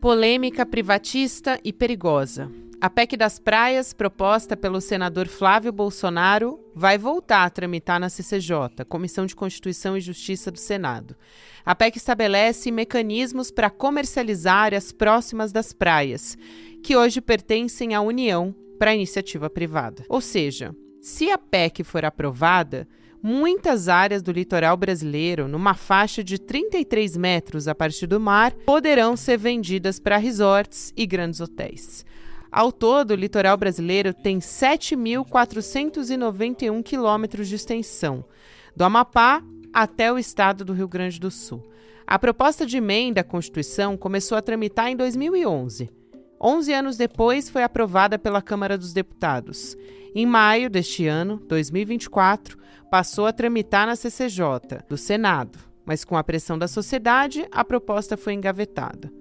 Polêmica privatista e perigosa. A PEC das praias, proposta pelo senador Flávio Bolsonaro, vai voltar a tramitar na CCJ, Comissão de Constituição e Justiça do Senado. A PEC estabelece mecanismos para comercializar áreas próximas das praias, que hoje pertencem à União, para iniciativa privada. Ou seja, se a PEC for aprovada, muitas áreas do litoral brasileiro, numa faixa de 33 metros a partir do mar, poderão ser vendidas para resorts e grandes hotéis. Ao todo, o litoral brasileiro tem 7.491 quilômetros de extensão, do Amapá até o estado do Rio Grande do Sul. A proposta de emenda à Constituição começou a tramitar em 2011. 11 anos depois, foi aprovada pela Câmara dos Deputados. Em maio deste ano, 2024, passou a tramitar na CCJ, do Senado, mas com a pressão da sociedade, a proposta foi engavetada.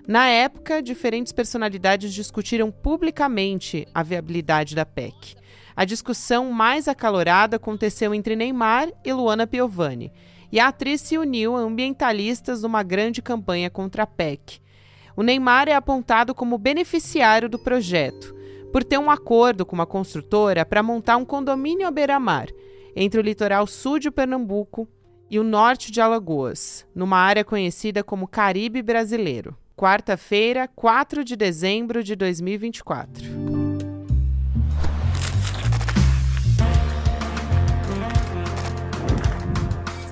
Na época, diferentes personalidades discutiram publicamente a viabilidade da PEC. A discussão mais acalorada aconteceu entre Neymar e Luana Piovani, e a atriz se uniu a ambientalistas numa grande campanha contra a PEC. O Neymar é apontado como beneficiário do projeto, por ter um acordo com uma construtora para montar um condomínio à beira-mar, entre o litoral sul de Pernambuco e o norte de Alagoas, numa área conhecida como Caribe Brasileiro. Quarta-feira, 4 de dezembro de 2024. Sou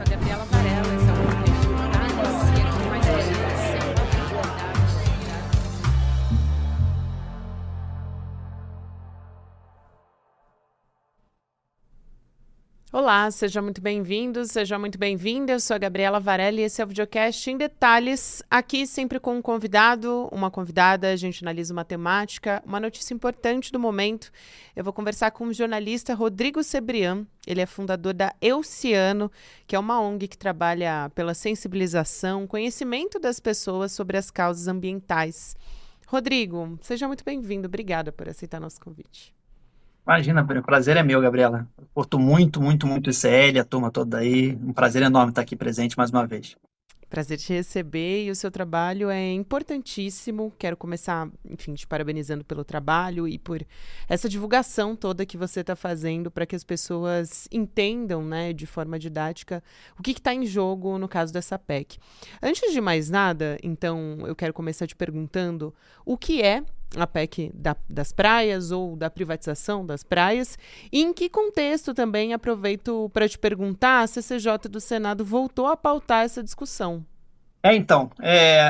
a Gabriela Varela, esse é o podcast Detalhes, e aqui mais Olá, seja muito bem-vindo, seja muito bem-vinda. Eu sou a Gabriela Varela e esse é o videocast em detalhes. Aqui sempre com um convidado, uma convidada, a gente analisa uma temática, uma notícia importante do momento. Eu vou conversar com o jornalista Rodrigo Cebrián. Ele é fundador da Euciano, que é uma ONG que trabalha pela sensibilização, conhecimento das pessoas sobre as causas ambientais. Rodrigo, seja muito bem-vindo. Obrigada por aceitar nosso convite. Imagina, o prazer é meu, Gabriela. Eu curto muito o ICL, a turma toda aí. Um prazer enorme estar aqui presente mais uma vez. Prazer te receber e o seu trabalho é importantíssimo. Quero começar, enfim, te parabenizando pelo trabalho e por essa divulgação toda que você está fazendo para que as pessoas entendam, né, de forma didática, o que está em jogo no caso dessa PEC. Antes de mais nada, então, eu quero começar te perguntando o que é a PEC das praias ou da privatização das praias, e em que contexto também aproveito para te perguntar, a CCJ do Senado voltou a pautar essa discussão.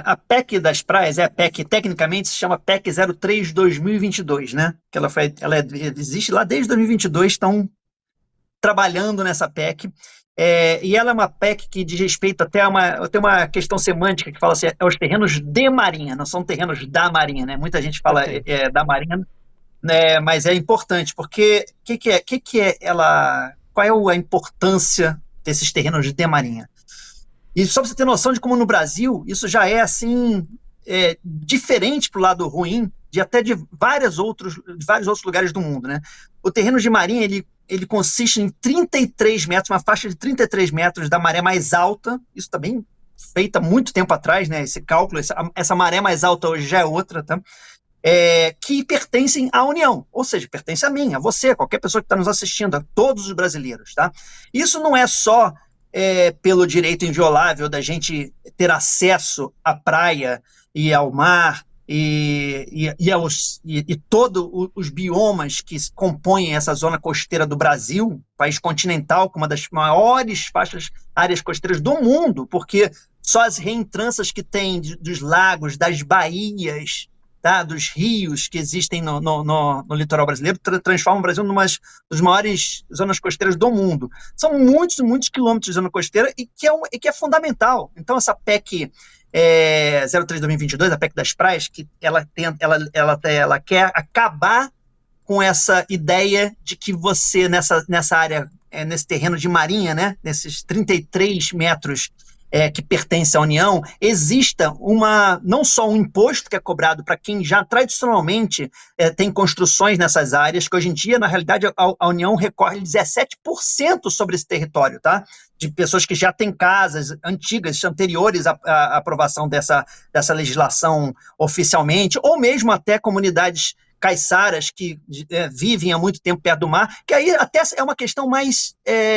A PEC das praias, tecnicamente se chama PEC 03/2022, né? Que existe lá desde 2022, estão trabalhando nessa PEC. E ela é uma PEC que diz respeito até tem uma questão semântica que fala assim, é os terrenos de marinha, não são terrenos da marinha, né? Muita gente fala da marinha, né? Mas é importante, porque qual é a importância desses terrenos de marinha? E só para você ter noção de como no Brasil isso já é assim, diferente para o lado ruim de vários outros lugares do mundo, né? O terreno de marinha, ele consiste em 33 metros, uma faixa de 33 metros da maré mais alta, isso também feita muito tempo atrás, né? Esse cálculo, essa maré mais alta hoje já é outra, tá? Que pertencem à União, ou seja, pertence a mim, a você, a qualquer pessoa que está nos assistindo, a todos os brasileiros, tá? Isso não é só pelo direito inviolável da gente ter acesso à praia e ao mar, e todos os biomas que compõem essa zona costeira do Brasil, país continental, com uma das maiores áreas costeiras do mundo, porque só as reentrâncias que tem dos lagos, das baías, tá, dos rios que existem no litoral brasileiro transformam o Brasil numa das maiores zonas costeiras do mundo. São muitos quilômetros de zona costeira e que é fundamental. Então essa PEC 03/2022, a PEC das praias, que ela quer acabar com essa ideia de que você, nessa área, nesse terreno de marinha, né, nesses 33 metros que pertence à União, exista não só um imposto que é cobrado para quem já tradicionalmente tem construções nessas áreas, que hoje em dia, na realidade, a União recorre 17% sobre esse território, tá? De pessoas que já têm casas antigas, anteriores à aprovação dessa legislação oficialmente, ou mesmo até comunidades caiçaras que vivem há muito tempo perto do mar, que aí até é uma questão mais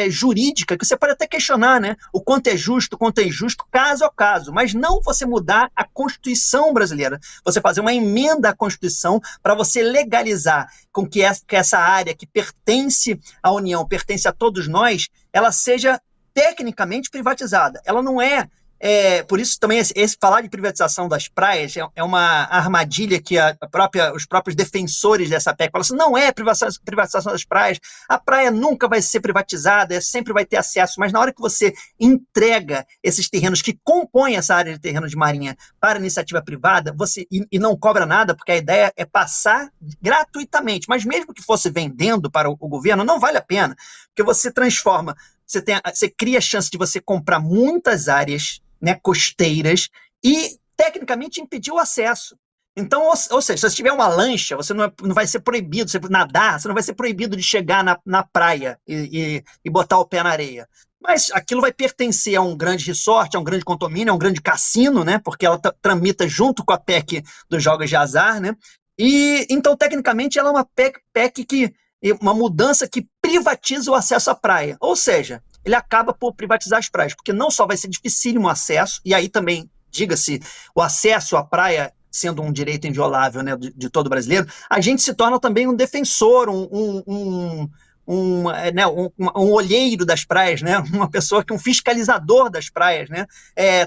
jurídica, que você pode até questionar, né? O quanto é justo, o quanto é injusto, caso a caso, mas não você mudar a Constituição brasileira, você fazer uma emenda à Constituição para você legalizar com que essa área que pertence à União, pertence a todos nós, ela seja tecnicamente privatizada. Ela não é. Por isso também falar de privatização das praias é uma armadilha que os próprios defensores dessa PEC falam assim, não é privatização das praias, a praia nunca vai ser privatizada, sempre vai ter acesso, mas na hora que você entrega esses terrenos que compõem essa área de terrenos de marinha para iniciativa privada, e não cobra nada, porque a ideia é passar gratuitamente, mas mesmo que fosse vendendo para o governo, não vale a pena, porque você transforma, você cria a chance de você comprar muitas áreas, né, costeiras, e tecnicamente impedir o acesso. Então, ou seja, se você tiver uma lancha, você não vai ser proibido, você nadar, você não vai ser proibido de chegar na praia e botar o pé na areia. Mas aquilo vai pertencer a um grande resort, a um grande condomínio, a um grande cassino, né, porque ela tramita junto com a PEC dos jogos de azar, né, e então, tecnicamente, ela é uma PEC uma mudança que privatiza o acesso à praia, ou seja, ele acaba por privatizar as praias, porque não só vai ser dificílimo o acesso, e aí também, diga-se, o acesso à praia sendo um direito inviolável, né, de todo brasileiro, a gente se torna também um defensor, um olheiro das praias, né, uma pessoa um fiscalizador das praias, né,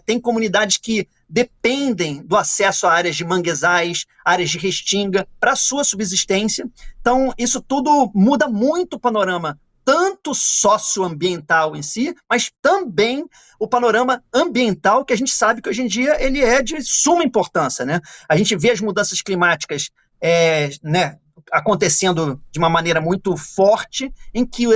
tem comunidades que dependem do acesso a áreas de manguezais, áreas de restinga, para a sua subsistência. Então, isso tudo muda muito o panorama, tanto socioambiental em si, mas também o panorama ambiental, que a gente sabe que hoje em dia ele é de suma importância, né? A gente vê as mudanças climáticas né, acontecendo de uma maneira muito forte, em que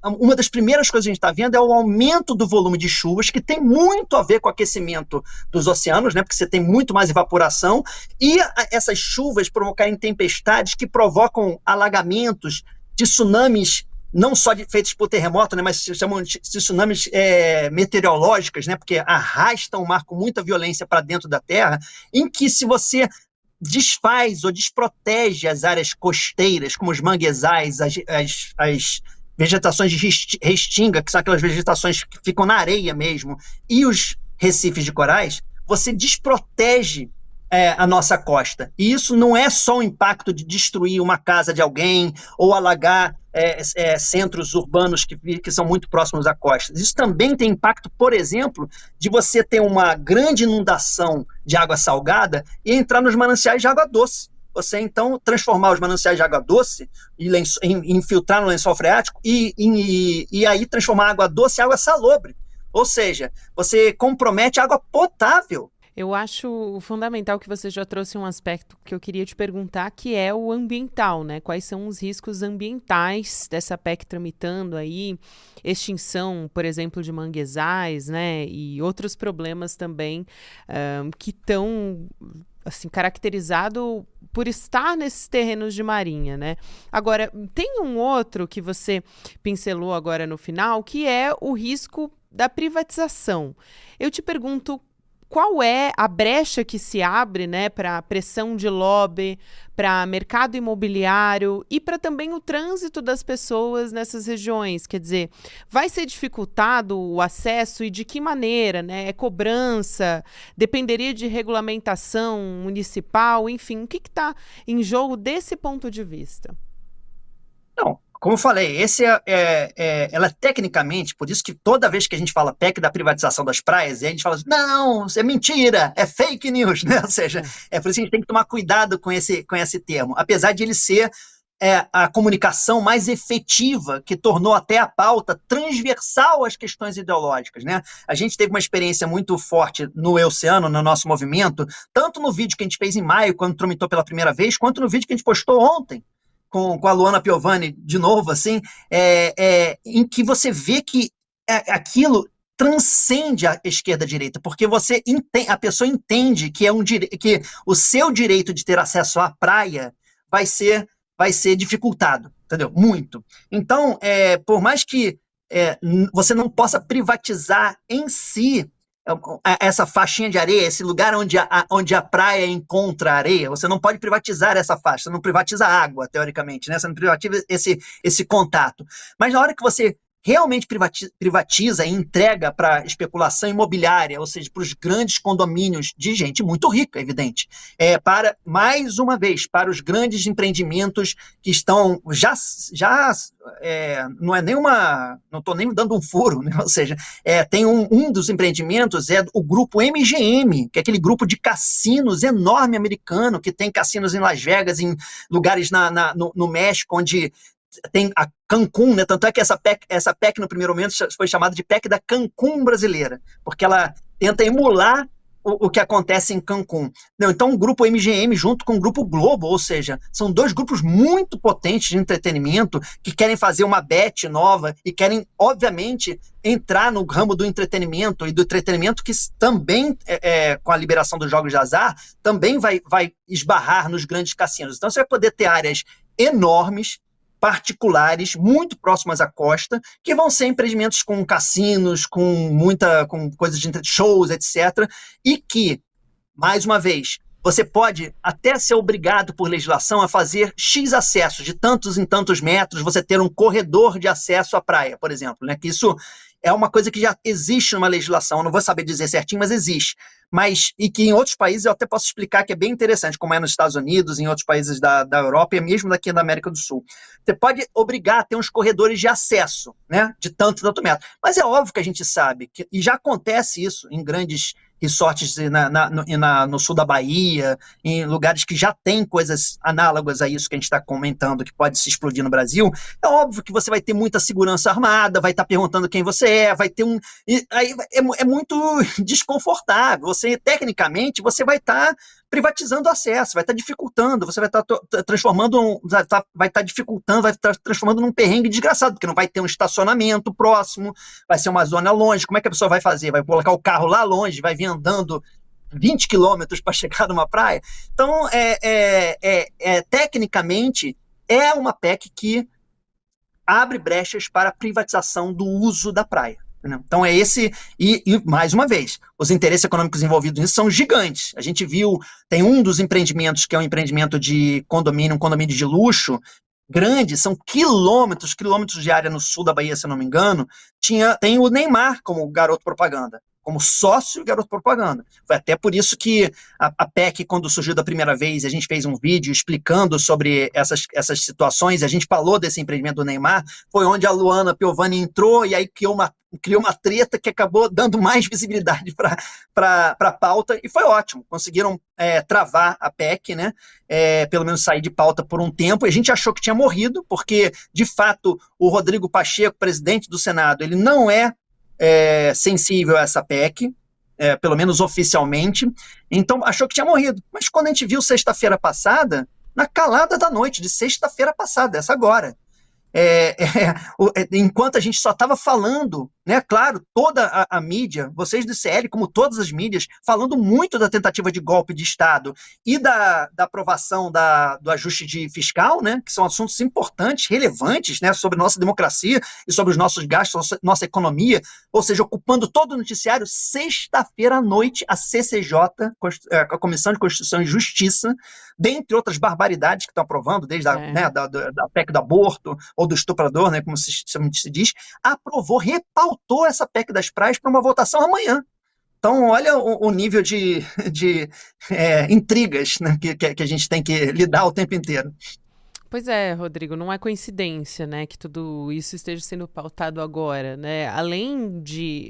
uma das primeiras coisas que a gente está vendo é o aumento do volume de chuvas, que tem muito a ver com o aquecimento dos oceanos, né, porque você tem muito mais evaporação, e essas chuvas provocarem tempestades que provocam alagamentos, de tsunamis, não só feitos por terremoto, né, mas se chamam de tsunamis meteorológicas, né, porque arrastam o mar com muita violência para dentro da terra, em que se você desfaz ou desprotege as áreas costeiras, como os manguezais, as vegetações de restinga, que são aquelas vegetações que ficam na areia mesmo, e os recifes de corais, você desprotege a nossa costa. E isso não é só o impacto de destruir uma casa de alguém ou alagar centros urbanos que são muito próximos à costa. Isso também tem impacto, por exemplo, de você ter uma grande inundação de água salgada e entrar nos mananciais de água doce. Você, então, transformar os mananciais de água doce e infiltrar no lençol freático e aí transformar a água doce em água salobre. Ou seja, você compromete a água potável. Eu acho fundamental que você já trouxe um aspecto que eu queria te perguntar, que é o ambiental, né? Quais são os riscos ambientais dessa PEC tramitando aí, extinção, por exemplo, de manguezais, né? E outros problemas também que estão assim, caracterizado por estar nesses terrenos de marinha, né? Agora, tem um outro que você pincelou agora no final, que é o risco da privatização. Eu te pergunto, qual é a brecha que se abre, né, para pressão de lobby, para mercado imobiliário e para também o trânsito das pessoas nessas regiões? Quer dizer, vai ser dificultado o acesso e de que maneira, né? É cobrança? Dependeria de regulamentação municipal? Enfim, o que está em jogo desse ponto de vista? Não. Como eu falei, ela tecnicamente, por isso que toda vez que a gente fala PEC da privatização das praias, a gente fala assim, não, isso é mentira, é fake news, né? Ou seja, é por isso que a gente tem que tomar cuidado com esse termo, apesar de ele ser a comunicação mais efetiva, que tornou até a pauta transversal às questões ideológicas, né? A gente teve uma experiência muito forte no Oceano, no nosso movimento, tanto no vídeo que a gente fez em maio, quando tramitou pela primeira vez, quanto no vídeo que a gente postou ontem, com a Luana Piovani, de novo, assim, em que você vê que aquilo transcende a esquerda-direita, porque a pessoa entende que que o seu direito de ter acesso à praia vai ser dificultado, entendeu? Muito. Então, por mais que você não possa privatizar em si essa faixinha de areia, esse lugar onde a praia encontra a areia, você não pode privatizar essa faixa, você não privatiza a água, teoricamente, né? Você não privatiza esse contato. Mas na hora que você realmente privatiza e entrega para especulação imobiliária, ou seja, para os grandes condomínios de gente muito rica, evidente, mais uma vez, para os grandes empreendimentos que estão não é nenhuma, não estou nem dando um furo, né? Ou seja, tem um dos empreendimentos o grupo MGM, que é aquele grupo de cassinos enorme americano, que tem cassinos em Las Vegas, em lugares no México, onde tem a Cancún, né? Tanto é que essa PEC no primeiro momento foi chamada de PEC da Cancún brasileira, porque ela tenta emular o que acontece em Cancún. Não, então o grupo MGM junto com o grupo Globo, ou seja, são dois grupos muito potentes de entretenimento que querem fazer uma bet nova e querem, obviamente, entrar no ramo do entretenimento e do entretenimento que também, com a liberação dos jogos de azar, também vai esbarrar nos grandes cassinos. Então você vai poder ter áreas enormes, particulares, muito próximas à costa, que vão ser empreendimentos com cassinos, com coisas de shows, etc. E que, mais uma vez, você pode até ser obrigado por legislação a fazer X acessos, de tantos em tantos metros, você ter um corredor de acesso à praia, por exemplo, né? Que isso é uma coisa que já existe numa legislação, eu não vou saber dizer certinho, mas existe. E que em outros países eu até posso explicar que é bem interessante, como é nos Estados Unidos, em outros países da Europa e mesmo daqui da América do Sul. Você pode obrigar a ter uns corredores de acesso, né, de tanto metro. Mas é óbvio que a gente sabe, e já acontece isso em grandes resorts no sul da Bahia, em lugares que já tem coisas análogas a isso que a gente está comentando, que pode se explodir no Brasil. É óbvio que você vai ter muita segurança armada, vai estar perguntando quem você vai ter aí é muito desconfortável. Tecnicamente, você vai estar privatizando o acesso, vai estar dificultando, você vai estar dificultando, vai estar transformando num perrengue desgraçado, porque não vai ter um estacionamento próximo, vai ser uma zona longe. Como é que a pessoa vai fazer? Vai colocar o carro lá longe, vai vir andando 20 quilômetros para chegar numa praia? Então, tecnicamente, é uma PEC que abre brechas para a privatização do uso da praia. Então é esse, e mais uma vez, os interesses econômicos envolvidos nisso são gigantes. A gente viu, tem um dos empreendimentos que é um empreendimento de condomínio, um condomínio de luxo, grande, são quilômetros de área no sul da Bahia, se eu não me engano, tem o Neymar como garoto propaganda, como sócio garoto propaganda. Foi até por isso que a PEC, quando surgiu da primeira vez, a gente fez um vídeo explicando sobre essas situações, a gente falou desse empreendimento do Neymar, foi onde a Luana Piovani entrou e aí criou uma treta que acabou dando mais visibilidade para a pauta, e foi ótimo. Conseguiram travar a PEC, né? Pelo menos sair de pauta por um tempo, e a gente achou que tinha morrido, porque, de fato, o Rodrigo Pacheco, presidente do Senado, ele não é sensível a essa PEC, pelo menos oficialmente, então achou que tinha morrido. Mas quando a gente viu sexta-feira passada, na calada da noite de sexta-feira passada, essa agora, enquanto a gente só estava falando, né, claro, toda a mídia, vocês do CL, como todas as mídias, falando muito da tentativa de golpe de Estado e da aprovação do ajuste fiscal, né, que são assuntos importantes, relevantes, né, sobre nossa democracia e sobre os nossos gastos, nossa economia, ou seja, ocupando todo o noticiário. Sexta-feira à noite, a CCJ, a Comissão de Constituição e Justiça, dentre outras barbaridades que estão aprovando, desde da PEC do aborto, ou do estuprador, né, como se diz, repautou essa PEC das praias para uma votação amanhã. Então, olha o nível de intrigas, né, que a gente tem que lidar o tempo inteiro. Pois é, Rodrigo, não é coincidência, né, que tudo isso esteja sendo pautado agora, né? Além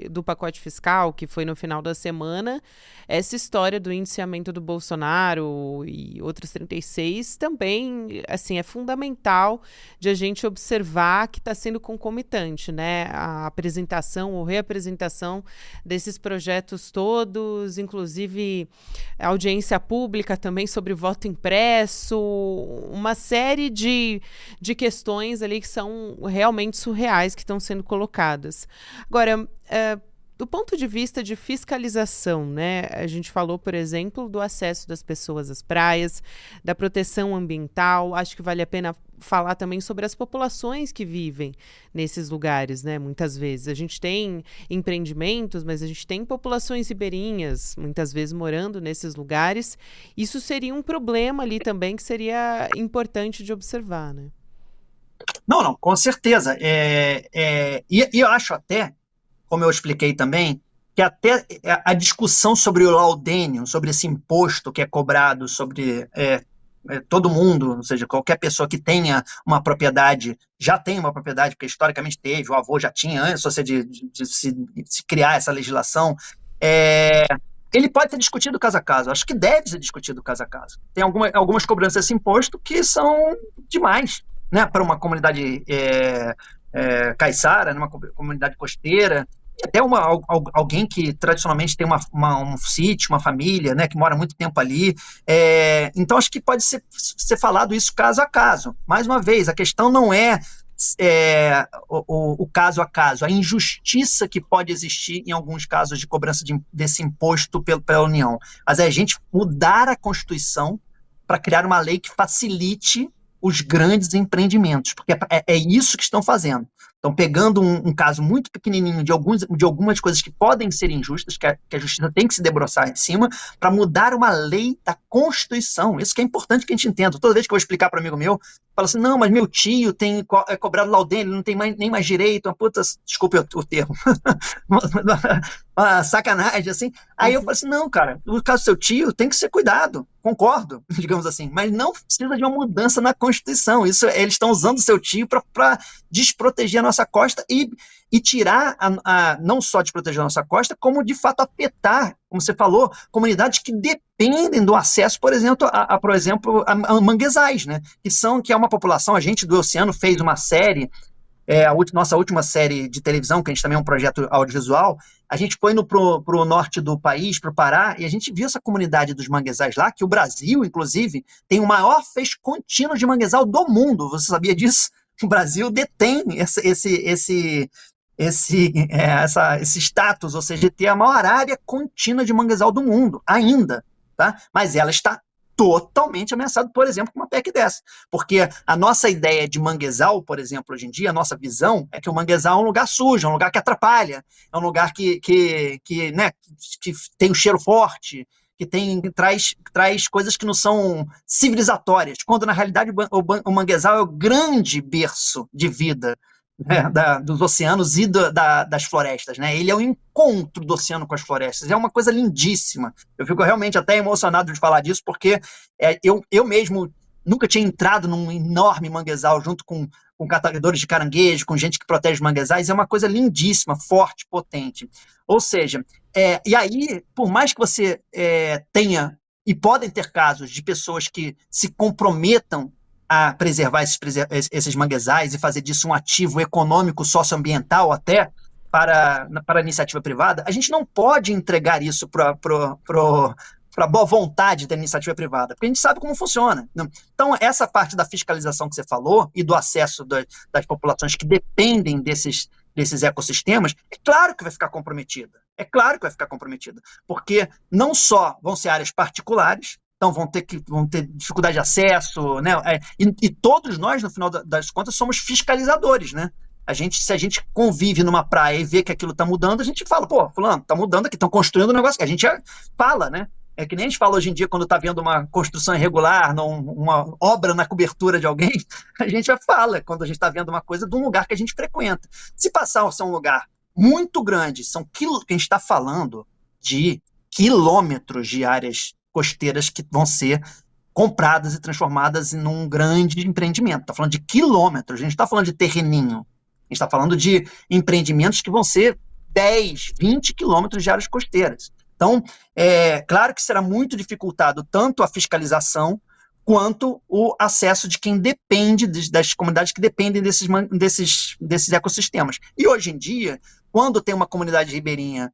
do pacote fiscal, que foi no final da semana, essa história do indiciamento do Bolsonaro e outros 36 também, assim, é fundamental de a gente observar que está sendo concomitante, né? A apresentação ou reapresentação desses projetos todos, inclusive a audiência pública também sobre voto impresso, uma série de questões ali que são realmente surreais que estão sendo colocadas. Agora, Do ponto de vista de fiscalização, né? A gente falou, por exemplo, do acesso das pessoas às praias, da proteção ambiental. Acho que vale a pena falar também sobre as populações que vivem nesses lugares, né? Muitas vezes a gente tem empreendimentos, mas a gente tem populações ribeirinhas, muitas vezes morando nesses lugares. Isso seria um problema ali também que seria importante de observar, né? Não, com certeza. E eu acho até, como eu expliquei também, que até a discussão sobre o laudênio, sobre esse imposto que é cobrado sobre todo mundo, ou seja, qualquer pessoa que tenha uma propriedade, já tem uma propriedade, porque historicamente teve, o avô já tinha, antes de se criar essa legislação, ele pode ser discutido caso a caso. Acho que deve ser discutido caso a caso. Tem algumas cobranças desse imposto que são demais, né, para uma comunidade caiçara, numa comunidade costeira, e até alguém que tradicionalmente tem um sítio, uma família, né, que mora muito tempo ali. Então, acho que pode ser falado isso caso a caso. Mais uma vez, a questão não é o caso a caso, a injustiça que pode existir em alguns casos de cobrança desse imposto pela União. Mas é a gente mudar a Constituição para criar uma lei que facilite os grandes empreendimentos, porque é isso que estão fazendo. Estão pegando um caso muito pequenininho de algumas coisas que podem ser injustas, que a justiça tem que se debruçar em cima, para mudar uma lei da Constituição. Isso que é importante que a gente entenda. Toda vez que eu vou explicar para um amigo meu, fala assim, não, mas meu tio é cobrado laudênio, ele não tem nem mais direito, uma puta, desculpe o termo, uma sacanagem, assim. Aí eu falo assim, não, cara, o caso do seu tio tem que ser cuidado, concordo, digamos assim, mas não precisa de uma mudança na Constituição. Isso, eles estão usando o seu tio para desproteger a nossa costa e tirar, não só desproteger a nossa costa, como de fato afetar, como você falou, comunidades que dependem do acesso, por exemplo, a manguezais, né? Que é uma população, a gente do Oceano fez uma série, nossa última série de televisão, que a gente também é um projeto audiovisual, a gente foi pro norte do país, pro Pará, e a gente viu essa comunidade dos manguezais lá, que o Brasil, inclusive, tem o maior feixe contínuo de manguezal do mundo. Você sabia disso? O Brasil detém esse status, ou seja, de ter a maior área contínua de manguezal do mundo, ainda, tá? Mas ela está totalmente ameaçada, por exemplo, com uma PEC dessa, porque a nossa ideia de manguezal, por exemplo, hoje em dia, a nossa visão é que o manguezal é um lugar sujo, é um lugar que atrapalha, é um lugar que tem um cheiro forte, que traz coisas que não são civilizatórias, quando na realidade o manguezal é o grande berço de vida, né, dos oceanos e das florestas, né? Ele é o encontro do oceano com as florestas, é uma coisa lindíssima. Eu fico realmente até emocionado de falar disso, porque eu mesmo nunca tinha entrado num enorme manguezal junto com catadores de caranguejo, com gente que protege os manguezais, é uma coisa lindíssima, forte, potente. Ou seja, e aí, por mais que você tenha, e podem ter casos de pessoas que se comprometam a preservar esses manguezais e fazer disso um ativo econômico, socioambiental até, para a iniciativa privada, a gente não pode entregar isso para a boa vontade da iniciativa privada, porque a gente sabe como funciona. Então, essa parte da fiscalização que você falou e do acesso das populações que dependem desses ecossistemas, é claro que vai ficar comprometida. É claro que vai ficar comprometida, porque não só vão ser áreas particulares, então vão ter dificuldade de acesso, né? E todos nós, no final das contas, somos fiscalizadores, né? Se a gente convive numa praia e vê que aquilo está mudando, a gente fala, pô, fulano, está mudando aqui, estão construindo um negócio que a gente fala, né? É que nem a gente fala hoje em dia, quando está vendo uma construção irregular, uma obra na cobertura de alguém, a gente já fala quando a gente está vendo uma coisa de um lugar que a gente frequenta. Se passar a ser um lugar muito grande, que a gente está falando de quilômetros de áreas costeiras que vão ser compradas e transformadas em um grande empreendimento. Está falando de quilômetros, a gente está falando de terreninho. A gente está falando de empreendimentos que vão ser 10, 20 quilômetros de áreas costeiras. Então, claro que será muito dificultado tanto a fiscalização quanto o acesso de quem depende, das comunidades que dependem desses ecossistemas. E hoje em dia, quando tem uma comunidade ribeirinha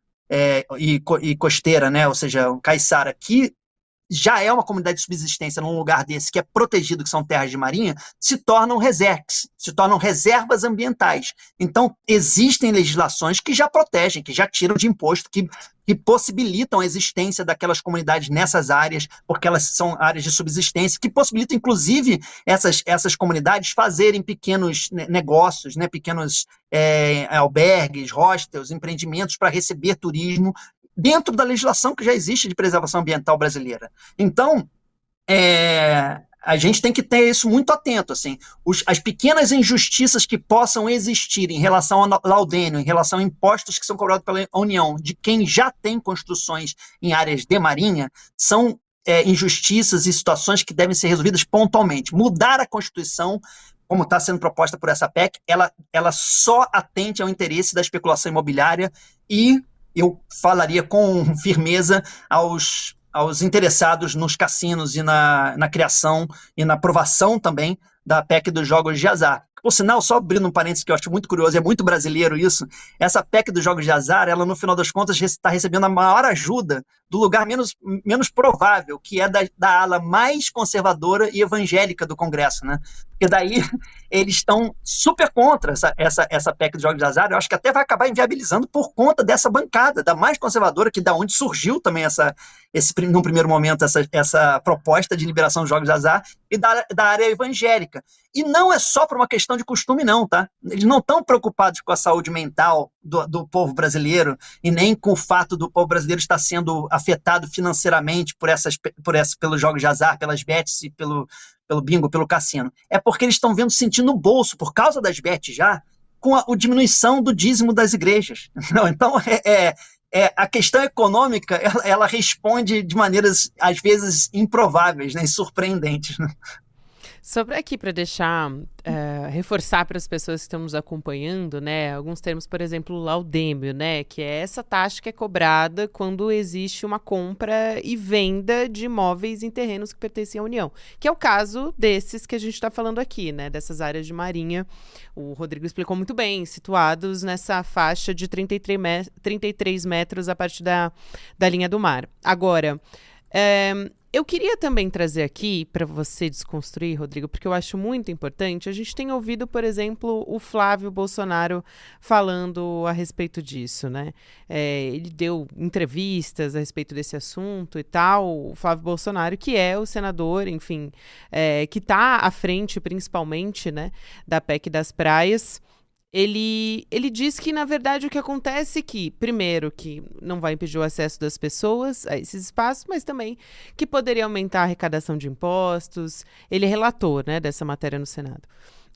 e costeira, né, ou seja, o caiçara, que já é uma comunidade de subsistência num lugar desse que é protegido, que são terras de marinha, se tornam reserves, se tornam reservas ambientais. Então, existem legislações que já protegem, que já tiram de imposto, que possibilitam a existência daquelas comunidades nessas áreas, porque elas são áreas de subsistência, que possibilitam, inclusive, essas comunidades fazerem pequenos negócios, né, pequenos albergues, hostels, empreendimentos para receber turismo, dentro da legislação que já existe de preservação ambiental brasileira. Então, a gente tem que ter isso muito atento, assim, as pequenas injustiças que possam existir em relação ao laudênio, em relação a impostos que são cobrados pela União, de quem já tem construções em áreas de marinha, são injustiças e situações que devem ser resolvidas pontualmente. Mudar a Constituição, como está sendo proposta por essa PEC, ela só atende ao interesse da especulação imobiliária e eu falaria com firmeza aos interessados nos cassinos e na criação e na aprovação também da PEC dos jogos de azar. Por sinal, só abrindo um parênteses que eu acho muito curioso, é muito brasileiro isso, essa PEC dos jogos de azar, ela no final das contas está recebendo a maior ajuda do lugar menos provável, que é da ala mais conservadora e evangélica do Congresso, né? Porque daí eles estão super contra essa PEC dos jogos de azar, eu acho que até vai acabar inviabilizando por conta dessa bancada, da mais conservadora, que da onde surgiu também num primeiro momento, essa proposta de liberação dos jogos de azar, e da área evangélica. E não é só por uma questão de costume, não, tá? Eles não estão preocupados com a saúde mental do povo brasileiro e nem com o fato do povo brasileiro estar sendo afetado financeiramente pelos jogos de azar, pelas bets e pelo bingo, pelo cassino. É porque eles estão vendo sentir no bolso, por causa das bets já, com a diminuição do dízimo das igrejas. Não, então, a questão econômica, ela responde de maneiras, às vezes, improváveis, né, e surpreendentes, né? Sobre aqui para deixar, reforçar para as pessoas que estão nos acompanhando, né, alguns termos, por exemplo, o laudêmio, né, que é essa taxa que é cobrada quando existe uma compra e venda de imóveis em terrenos que pertencem à União, que é o caso desses que a gente está falando aqui, né, dessas áreas de marinha. O Rodrigo explicou muito bem, situados nessa faixa de 33 metros a partir da linha do mar. Agora, eu queria também trazer aqui para você desconstruir, Rodrigo, porque eu acho muito importante. A gente tem ouvido, por exemplo, o Flávio Bolsonaro falando a respeito disso, né? Ele deu entrevistas a respeito desse assunto e tal. O Flávio Bolsonaro, que é o senador, enfim, que está à frente, principalmente, né, da PEC das praias. Ele diz que, na verdade, o que acontece é que, primeiro, que não vai impedir o acesso das pessoas a esses espaços, mas também que poderia aumentar a arrecadação de impostos. Ele é relator, né, dessa matéria no Senado.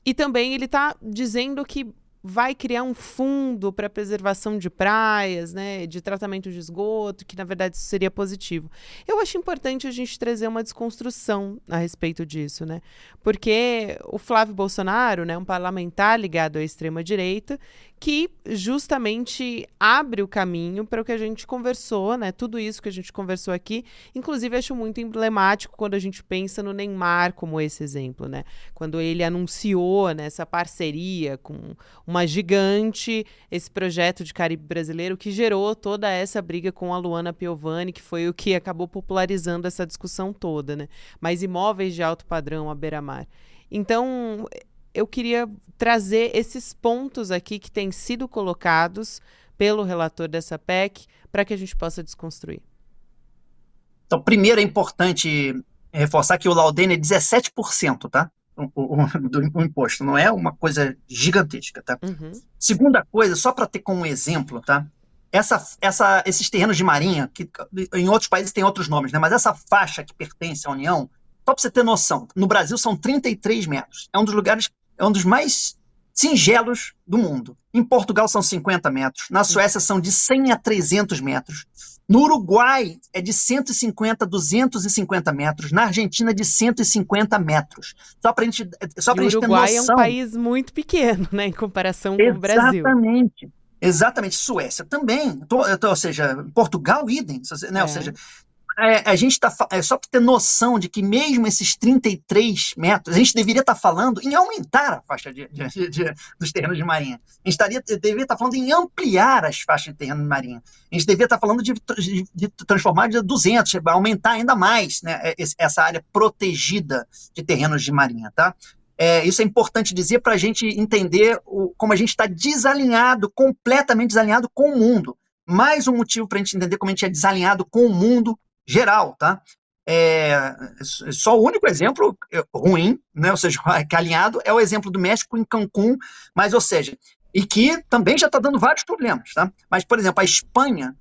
E também ele está dizendo que vai criar um fundo para preservação de praias, né, de tratamento de esgoto, que na verdade isso seria positivo. Eu acho importante a gente trazer uma desconstrução a respeito disso, né, porque o Flávio Bolsonaro, né, um parlamentar ligado à extrema-direita, que justamente abre o caminho para o que a gente conversou, né, tudo isso que a gente conversou aqui. Inclusive, acho muito emblemático quando a gente pensa no Neymar como esse exemplo, né, quando ele anunciou, né, essa parceria com uma gigante, esse projeto de Caribe brasileiro que gerou toda essa briga com a Luana Piovani, que foi o que acabou popularizando essa discussão toda, né? Mas imóveis de alto padrão à beira-mar. Então, eu queria trazer esses pontos aqui que têm sido colocados pelo relator dessa PEC para que a gente possa desconstruir. Então, primeiro é importante reforçar que o laudêmio é 17%, tá? Do imposto, não é uma coisa gigantesca, tá? Uhum. Segunda coisa, só para ter como exemplo, tá? Esses terrenos de marinha, que em outros países tem outros nomes, né? Mas essa faixa que pertence à União, só para você ter noção, no Brasil são 33 metros. É um dos mais singelos do mundo. Em Portugal são 50 metros, na Suécia são de 100 a 300 metros. No Uruguai é de 150 a 250 metros. Na Argentina de 150 metros. Só para a gente ter noção. O Uruguai é um país muito pequeno, né, em comparação com o Brasil. Exatamente. Suécia também. Ou seja, Portugal, idem. Né? Ou seja, a gente está, só para ter noção de que mesmo esses 33 metros, a gente deveria estar falando em aumentar a faixa dos terrenos de marinha. A gente deveria estar falando em ampliar as faixas de terreno de marinha. A gente deveria estar falando de transformar de 200, aumentar ainda mais, né, essa área protegida de terrenos de marinha, tá? Isso é importante dizer para a gente entender como a gente está desalinhado, completamente desalinhado com o mundo. Mais um motivo para a gente entender como a gente é desalinhado com o mundo geral, tá? Só o único exemplo ruim, né? Ou seja, que alinhado é o exemplo do México em Cancún, mas, ou seja, e que também já está dando vários problemas, tá? Mas, por exemplo, a Espanha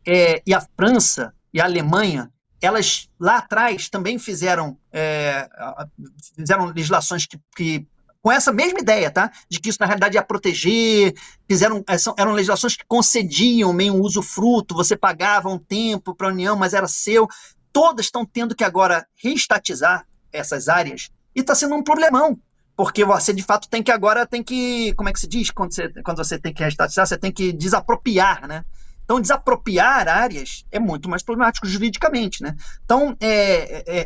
e a França e a Alemanha, elas lá atrás também fizeram legislações que com essa mesma ideia, tá? De que isso na realidade ia proteger, eram legislações que concediam meio um usufruto, você pagava um tempo para a União, mas era seu. Todas estão tendo que agora reestatizar essas áreas e está sendo um problemão, porque você de fato tem que, como é que se diz? Quando você tem que reestatizar, você tem que desapropriar, né? Então, desapropriar áreas é muito mais problemático juridicamente, né? Então,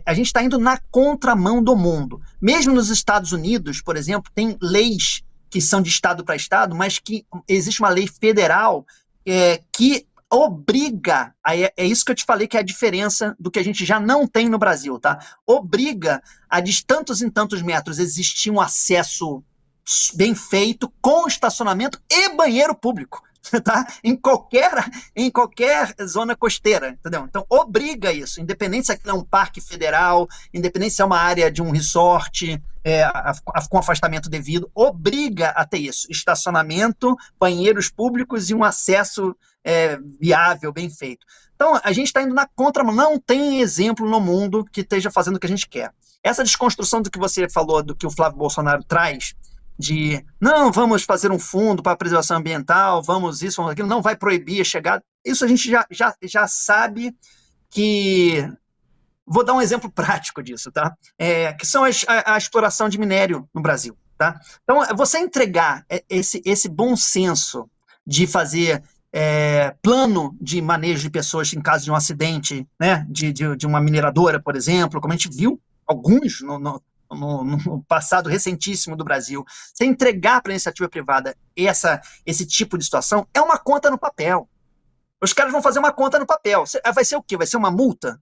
a gente está indo na contramão do mundo. Mesmo nos Estados Unidos, por exemplo, tem leis que são de estado para estado, mas que existe uma lei federal que obriga, é isso que eu te falei que é a diferença do que a gente já não tem no Brasil, tá? Obriga a de tantos em tantos metros existir um acesso bem feito, com estacionamento e banheiro público. Tá? Em qualquer zona costeira, entendeu? Então, obriga isso, independente se aquilo é um parque federal, independente se é uma área de um resort, com afastamento devido, obriga a ter isso, estacionamento, banheiros públicos e um acesso viável, bem feito. Então, a gente está indo na contramão, não tem exemplo no mundo que esteja fazendo o que a gente quer. Essa desconstrução do que você falou, do que o Flávio Bolsonaro traz, de não, vamos fazer um fundo para a preservação ambiental, vamos isso, vamos aquilo, não vai proibir a chegada. Isso a gente já sabe que... Vou dar um exemplo prático disso, tá? Que são a exploração de minério no Brasil, tá? Então, você entregar esse bom senso de fazer plano de manejo de pessoas em caso de um acidente, né? De uma mineradora, por exemplo, como a gente viu alguns no passado recentíssimo do Brasil, você entregar para a iniciativa privada esse tipo de situação, é uma conta no papel. Os caras vão fazer uma conta no papel. Vai ser o quê? Vai ser uma multa?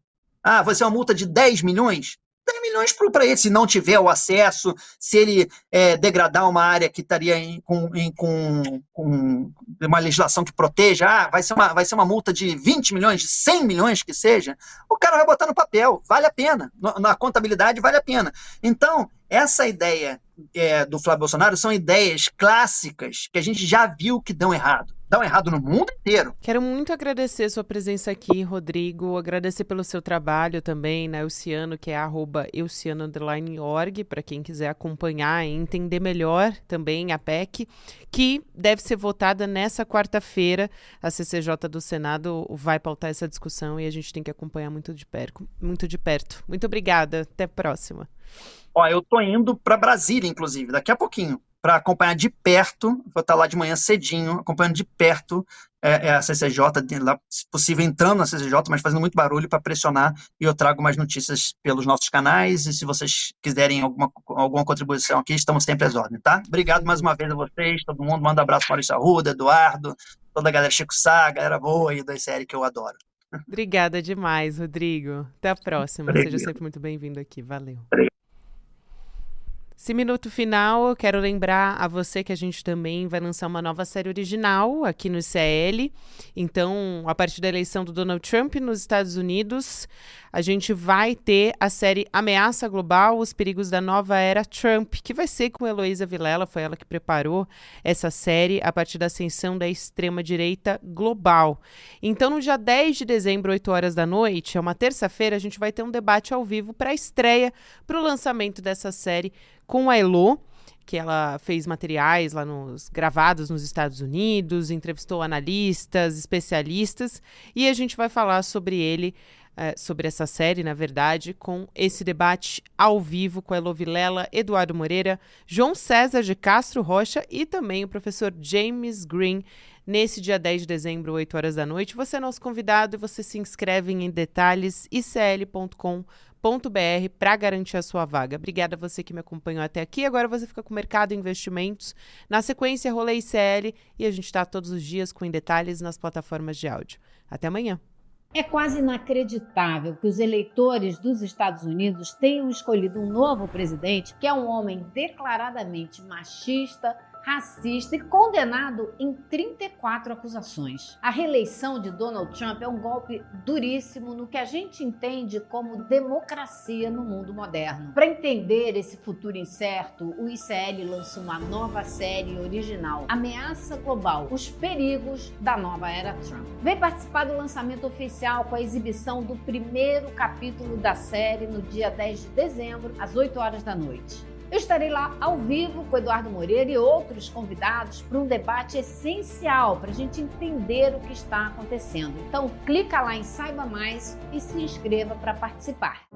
Vai ser uma multa de 10 milhões? 10 milhões para ele, se não tiver o acesso, se ele degradar uma área que estaria com uma legislação que proteja, vai ser uma multa de 20 milhões, de 100 milhões que seja, o cara vai botar no papel, vale a pena, na contabilidade vale a pena. Então, essa ideia do Flávio Bolsonaro são ideias clássicas que a gente já viu que dão errado. Dão errado no mundo inteiro. Quero muito agradecer sua presença aqui, Rodrigo, agradecer pelo seu trabalho também na Elciano, que é @elciano_org, para quem quiser acompanhar e entender melhor também a PEC, que deve ser votada nessa quarta-feira. A CCJ do Senado vai pautar essa discussão e a gente tem que acompanhar muito de perto. Muito obrigada, até a próxima. Eu tô indo para Brasília, inclusive, daqui a pouquinho, para acompanhar de perto, vou estar lá de manhã cedinho, acompanhando de perto a CCJ, lá, se possível entrando na CCJ, mas fazendo muito barulho para pressionar, e eu trago mais notícias pelos nossos canais, e se vocês quiserem alguma contribuição aqui, estamos sempre às ordens, tá? Obrigado mais uma vez a vocês, todo mundo, manda um abraço para Maurício Arruda, Eduardo, toda a galera Chico Sá, galera boa aí da série que eu adoro. Obrigada demais, Rodrigo. Até a próxima, seja sempre muito bem-vindo aqui, valeu. Esse minuto final, eu quero lembrar a você que a gente também vai lançar uma nova série original aqui no ICL. Então, a partir da eleição do Donald Trump nos Estados Unidos, a gente vai ter a série Ameaça Global, Os Perigos da Nova Era Trump, que vai ser com Heloísa Vilela, foi ela que preparou essa série a partir da ascensão da extrema-direita global. Então, no dia 10 de dezembro, 8 horas da noite, é uma terça-feira, a gente vai ter um debate ao vivo para a estreia, para o lançamento dessa série com a Elo, que ela fez materiais lá gravados nos Estados Unidos, entrevistou analistas, especialistas, e a gente vai falar sobre essa série, na verdade, com esse debate ao vivo com a Elo Vilela, Eduardo Moreira, João César de Castro Rocha e também o professor James Green, nesse dia 10 de dezembro, 8 horas da noite. Você é nosso convidado e você se inscreve em detalhes icl.com.br para garantir a sua vaga. Obrigada a você que me acompanhou até aqui. Agora você fica com o Mercado e Investimentos. Na sequência, Rolê ICL e a gente está todos os dias com Em Detalhes nas plataformas de áudio. Até amanhã. É quase inacreditável que os eleitores dos Estados Unidos tenham escolhido um novo presidente que é um homem declaradamente machista, racista e condenado em 34 acusações. A reeleição de Donald Trump é um golpe duríssimo no que a gente entende como democracia no mundo moderno. Para entender esse futuro incerto, o ICL lançou uma nova série original, Ameaça Global, os perigos da nova era Trump. Vem participar do lançamento oficial com a exibição do primeiro capítulo da série no dia 10 de dezembro, às 8 horas da noite. Eu estarei lá ao vivo com Eduardo Moreira e outros convidados para um debate essencial para a gente entender o que está acontecendo. Então, clica lá em Saiba Mais e se inscreva para participar.